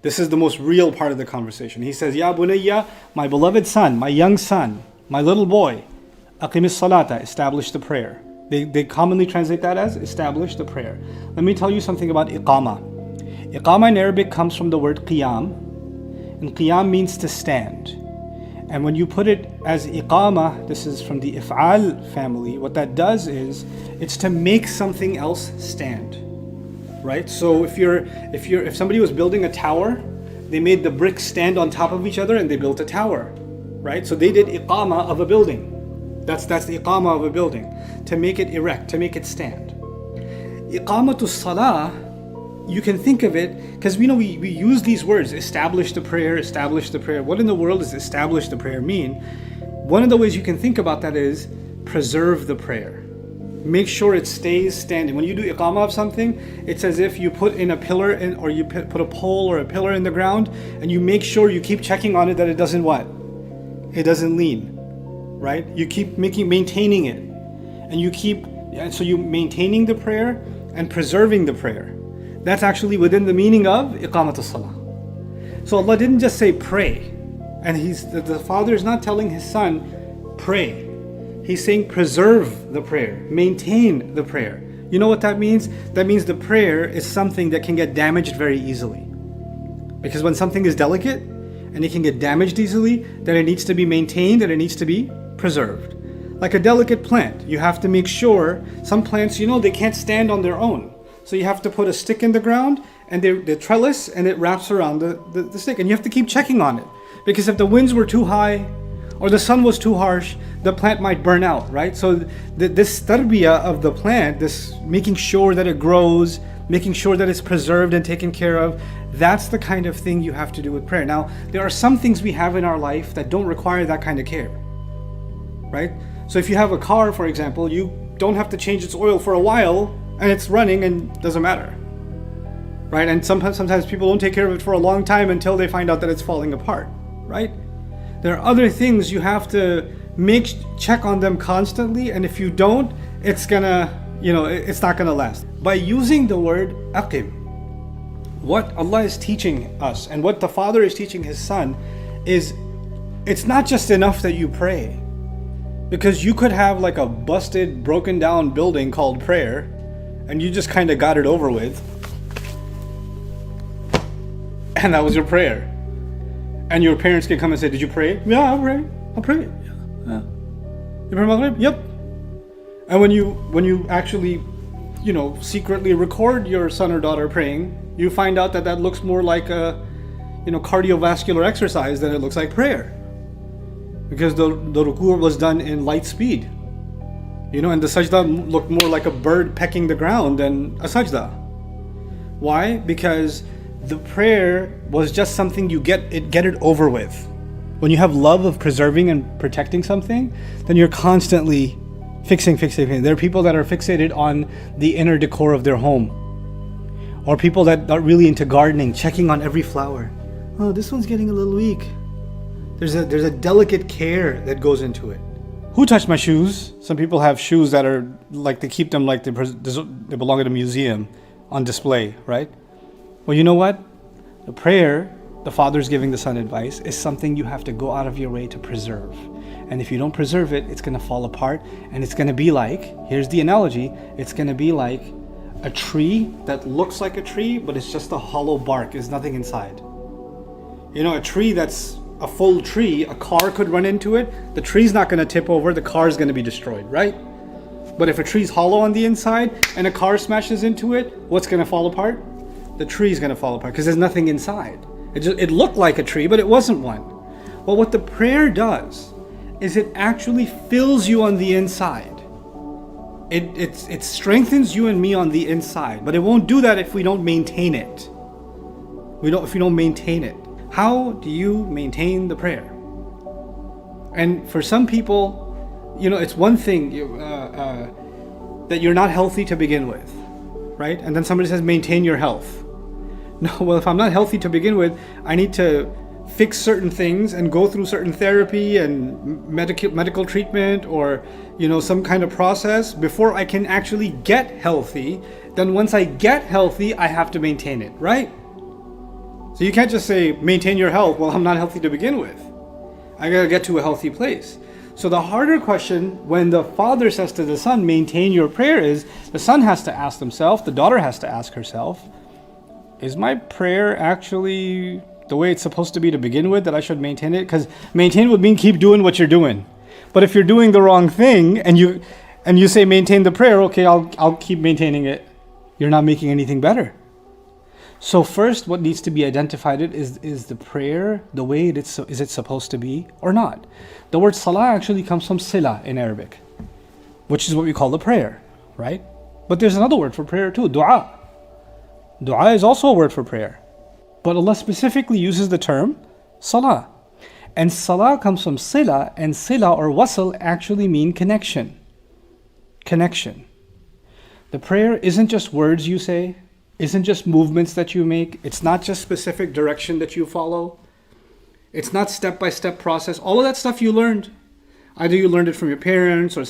This is the most real part of the conversation. He says, Ya bunayya, my beloved son, my young son, my little boy, aqimis salata, establish the prayer. They commonly translate that as establish the prayer. Let me tell you something about iqama. Iqama in Arabic comes from the word qiyam, and qiyam means to stand. And when you put it as iqama, this is from the if'al family, what that does is it's to make something else stand. Right? So if somebody was building a tower, they made the bricks stand on top of each other and they built a tower. Right? So they did iqama of a building. That's the iqama of a building, to make it erect, to make it stand. Iqamatu salah, you can think of it, because we use these words, establish the prayer, establish the prayer. What in the world does establish the prayer mean? One of the ways you can think about that is preserve the prayer. Make sure it stays standing. When you do iqamah of something, it's as if you put in a pillar or you put a pole or a pillar in the ground, and you make sure you keep checking on it that it doesn't what? It doesn't lean. Right? You keep maintaining it. And so you maintaining the prayer and preserving the prayer. That's actually within the meaning of iqamatus salah. So Allah didn't just say pray. And the father is not telling his son, pray. He's saying preserve the prayer, maintain the prayer. You know what that means? That means the prayer is something that can get damaged very easily. Because when something is delicate and it can get damaged easily, then it needs to be maintained and it needs to be preserved. Like a delicate plant, you have to make sure, some plants, they can't stand on their own. So you have to put a stick in the ground and the trellis, and it wraps around the stick. And you have to keep checking on it. Because if the winds were too high or the sun was too harsh, the plant might burn out, right? So this tarbiyah of the plant, this making sure that it grows, making sure that it's preserved and taken care of, that's the kind of thing you have to do with prayer. Now, there are some things we have in our life that don't require that kind of care, right? So if you have a car, for example, you don't have to change its oil for a while and it's running and doesn't matter, right? And sometimes people don't take care of it for a long time until they find out that it's falling apart, right? There are other things you have to check on them constantly, and if you don't, it's not gonna last. By using the word aqim, what Allah is teaching us and what the father is teaching his son is, it's not just enough that you pray. Because you could have like a busted, broken down building called prayer, and you just kind of got it over with, and that was your prayer. And your parents can come and say, did you pray? Yeah, I'll pray. Yeah. You pray Maghrib? Yep. And when you actually, secretly record your son or daughter praying, you find out that looks more like a, cardiovascular exercise than it looks like prayer. Because the ruku' was done in light speed. And the sajda looked more like a bird pecking the ground than a sajda. Why? Because the prayer was just something you get it over with. When you have love of preserving and protecting something, then you're constantly fixing. There are people that are fixated on the inner decor of their home. Or people that are really into gardening, checking on every flower. Oh, this one's getting a little weak. There's a delicate care that goes into it. Who touched my shoes? Some people have shoes that are like, they keep them like they belong at a museum on display, right? Well, you know what? The prayer, the father's giving the son advice, is something you have to go out of your way to preserve. And if you don't preserve it, it's going to fall apart, and it's going to be like, here's the analogy, it's going to be like a tree that looks like a tree, but it's just a hollow bark, there's nothing inside. A tree that's a full tree, a car could run into it, the tree's not going to tip over, the car's going to be destroyed, right? But if a tree's hollow on the inside and a car smashes into it, what's going to fall apart? The tree's going to fall apart because there's nothing inside. It looked like a tree, but it wasn't one. Well, what the prayer does is it actually fills you on the inside. It strengthens you and me on the inside, but it won't do that if we don't maintain it. If we don't maintain it. How do you maintain the prayer? And for some people, it's one thing that you're not healthy to begin with, right? And then somebody says, maintain your health. No, well, if I'm not healthy to begin with, I need to fix certain things and go through certain therapy and medical treatment or, some kind of process before I can actually get healthy. Then once I get healthy, I have to maintain it, right? So So you can't just say, maintain your health. Well, I'm not healthy to begin with. I gotta get to a healthy place. So the harder question when the father says to the son, maintain your prayer, is the son has to ask himself, the daughter has to ask herself, is my prayer actually the way it's supposed to be to begin with, that I should maintain it? Because maintain would mean keep doing what you're doing. But if you're doing the wrong thing and you say maintain the prayer, okay, I'll keep maintaining it. You're not making anything better. So first, what needs to be identified is the prayer the way is it supposed to be or not? The word Salah actually comes from Sila in Arabic, which is what we call the prayer, right? But there's another word for prayer too, Dua. Dua is also a word for prayer. But Allah specifically uses the term Salah. And Salah comes from Sila, and Sila or Wasl actually mean connection. Connection. The prayer isn't just words you say, isn't just movements that you make. It's not just specific direction that you follow. It's not step-by-step process. All of that stuff you learned. Either you learned it from your parents, or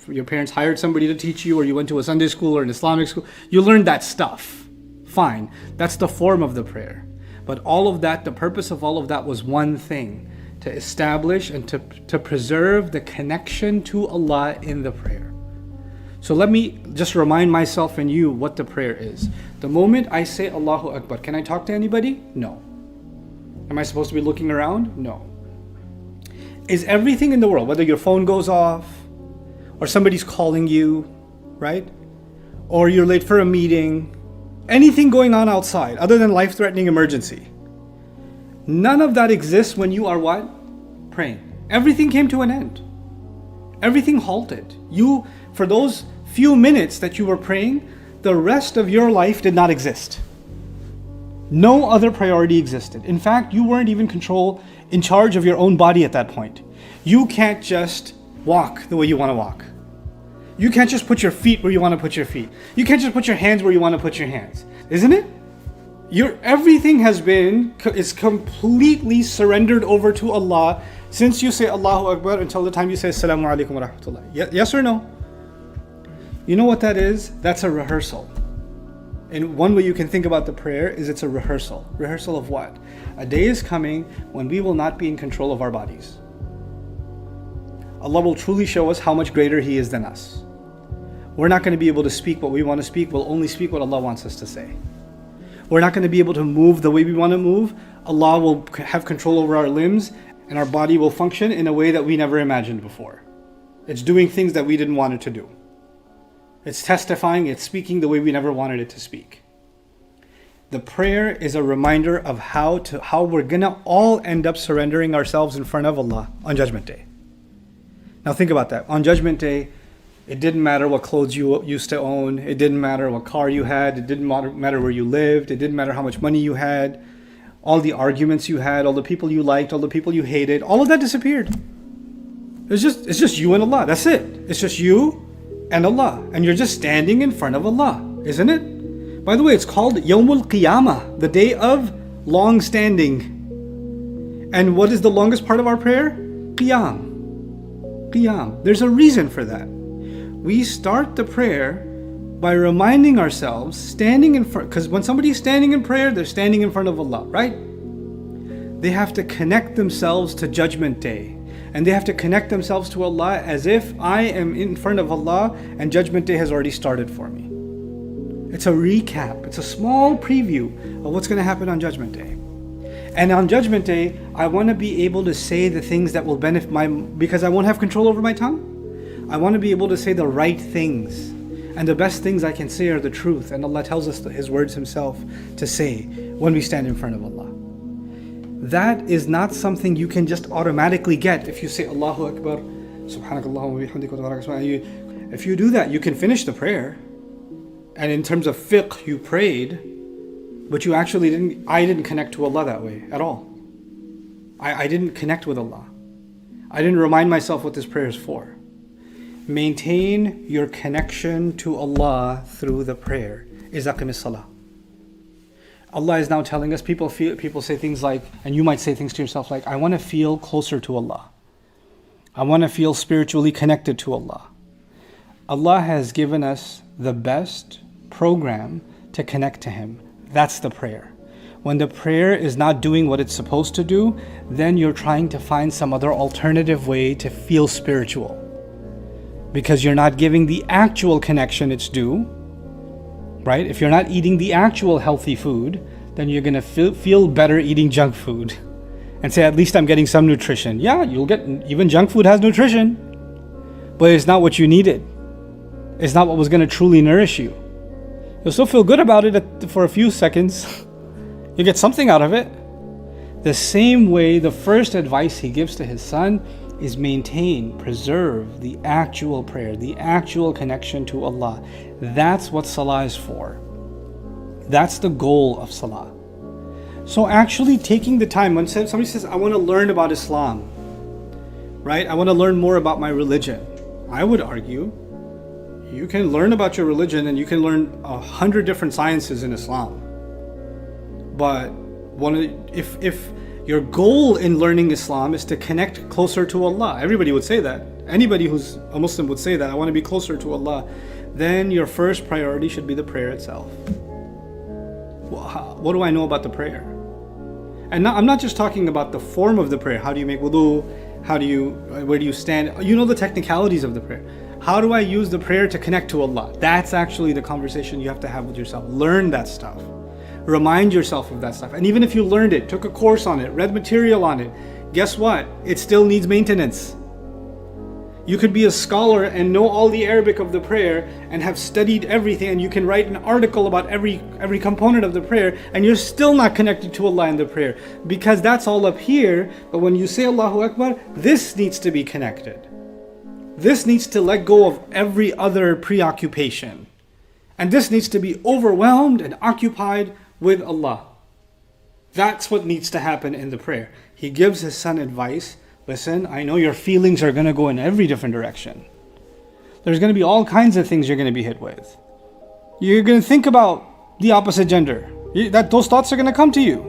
your parents hired somebody to teach you, or you went to a Sunday school or an Islamic school. You learned that stuff. Fine. That's the form of the prayer. But all of that, the purpose of all of that was one thing: to establish and to preserve the connection to Allah in the prayer. So let me just remind myself and you what the prayer is. The moment I say Allahu Akbar, can I talk to anybody? No. Am I supposed to be looking around? No. Is everything in the world, whether your phone goes off, or somebody's calling you, right? Or you're late for a meeting, anything going on outside other than life-threatening emergency, none of that exists when you are what? Praying. Everything came to an end. Everything halted. For those few minutes that you were praying, the rest of your life did not exist. No other priority existed. In fact, you weren't even in charge of your own body at that point. You can't just walk the way you want to walk. You can't just put your feet where you want to put your feet. You can't just put your hands where you want to put your hands. Isn't it? Everything is completely surrendered over to Allah since you say Allahu Akbar until the time you say Assalamu alaikum wa rahmatullah. Yes or no? You know what that is? That's a rehearsal. And one way you can think about the prayer is it's a rehearsal. Rehearsal of what? A day is coming when we will not be in control of our bodies. Allah will truly show us how much greater He is than us. We're not going to be able to speak what we want to speak. We'll only speak what Allah wants us to say. We're not going to be able to move the way we want to move. Allah will have control over our limbs, and our body will function in a way that we never imagined before. It's doing things that we didn't want it to do. It's testifying, it's speaking the way we never wanted it to speak. The prayer is a reminder of how we're gonna all end up surrendering ourselves in front of Allah on Judgment Day. Now think about that. On Judgment Day, it didn't matter what clothes you used to own. It didn't matter what car you had. It didn't matter where you lived. It didn't matter how much money you had. All the arguments you had, all the people you liked, all the people you hated, all of that disappeared. It's just you and Allah. That's it. It's just you and Allah, and you're just standing in front of Allah, isn't it? By the way, it's called Yawmul Qiyamah, the day of long standing. And what is the longest part of our prayer? Qiyam. Qiyam. There's a reason for that. We start the prayer by reminding ourselves, standing in front, because when somebody's standing in prayer, they're standing in front of Allah, right? They have to connect themselves to Judgment Day. And they have to connect themselves to Allah as if I am in front of Allah and Judgment Day has already started for me. It's a recap. It's a small preview of what's going to happen on Judgment Day. And on Judgment Day, I want to be able to say the things that will benefit because I won't have control over my tongue. I want to be able to say the right things. And the best things I can say are the truth. And Allah tells us His words Himself to say when we stand in front of Allah. That is not something you can just automatically get if you say Allahu Akbar, Subhanakallah wa bihamdika wa tabarak. If you do that, you can finish the prayer. And in terms of fiqh, you prayed, but I didn't connect to Allah that way at all. I didn't connect with Allah. I didn't remind myself what this prayer is for. Maintain your connection to Allah through the prayer. Is aqimis salah. Allah is now telling us, people say things like, and you might say things to yourself like, I want to feel closer to Allah. I want to feel spiritually connected to Allah. Allah has given us the best program to connect to Him. That's the prayer. When the prayer is not doing what it's supposed to do, then you're trying to find some other alternative way to feel spiritual. Because you're not giving the actual connection it's due, right? If you're not eating the actual healthy food, then you're gonna feel better eating junk food and say, at least I'm getting some nutrition. Yeah, you'll get, even junk food has nutrition, but it's not what you needed. It's not what was gonna truly nourish you. You'll still feel good about it for a few seconds. You get something out of it. The same way, the first advice he gives to his son is maintain, preserve the actual prayer, the actual connection to Allah. That's what Salah is for. That's the goal of Salah. So actually taking the time, when somebody says, I want to learn about Islam, right? I want to learn more about my religion. I would argue, you can learn about your religion and you can learn 100 different sciences in Islam. But if your goal in learning Islam is to connect closer to Allah, everybody would say that. Anybody who's a Muslim would say that, I want to be closer to Allah. Then your first priority should be the prayer itself. What do I know about the prayer? And I'm not just talking about the form of the prayer. How do you make wudu? Where do you stand? You know the technicalities of the prayer. How do I use the prayer to connect to Allah? That's actually the conversation you have to have with yourself. Learn that stuff. Remind yourself of that stuff. And even if you learned it, took a course on it, read material on it, guess what? It still needs maintenance. You could be a scholar and know all the Arabic of the prayer and have studied everything, and you can write an article about every component of the prayer, and you're still not connected to Allah in the prayer, because that's all up here. But when you say Allahu Akbar, this needs to be connected. This needs to let go of every other preoccupation. And this needs to be overwhelmed and occupied with Allah. That's what needs to happen in the prayer. He gives his son advice. Listen, I know your feelings are going to go in every different direction. There's going to be all kinds of things you're going to be hit with. You're going to think about the opposite gender. Those thoughts are going to come to you.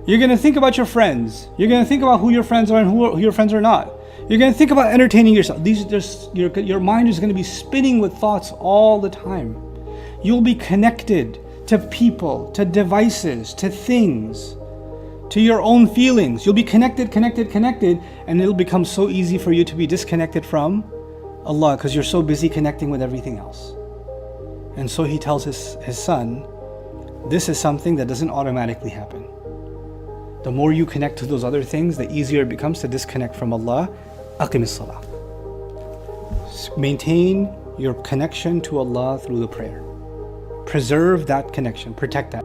You're going to think about your friends. You're going to think about who your friends are and who your friends are not. You're going to think about entertaining yourself. Your mind is going to be spinning with thoughts all the time. You'll be connected to people, to devices, to things, to your own feelings. You'll be connected, and it'll become so easy for you to be disconnected from Allah because you're so busy connecting with everything else. And so he tells his son, this is something that doesn't automatically happen. The more you connect to those other things, the easier it becomes to disconnect from Allah. Aqim as-salah. Maintain your connection to Allah through the prayer. Preserve that connection, protect that.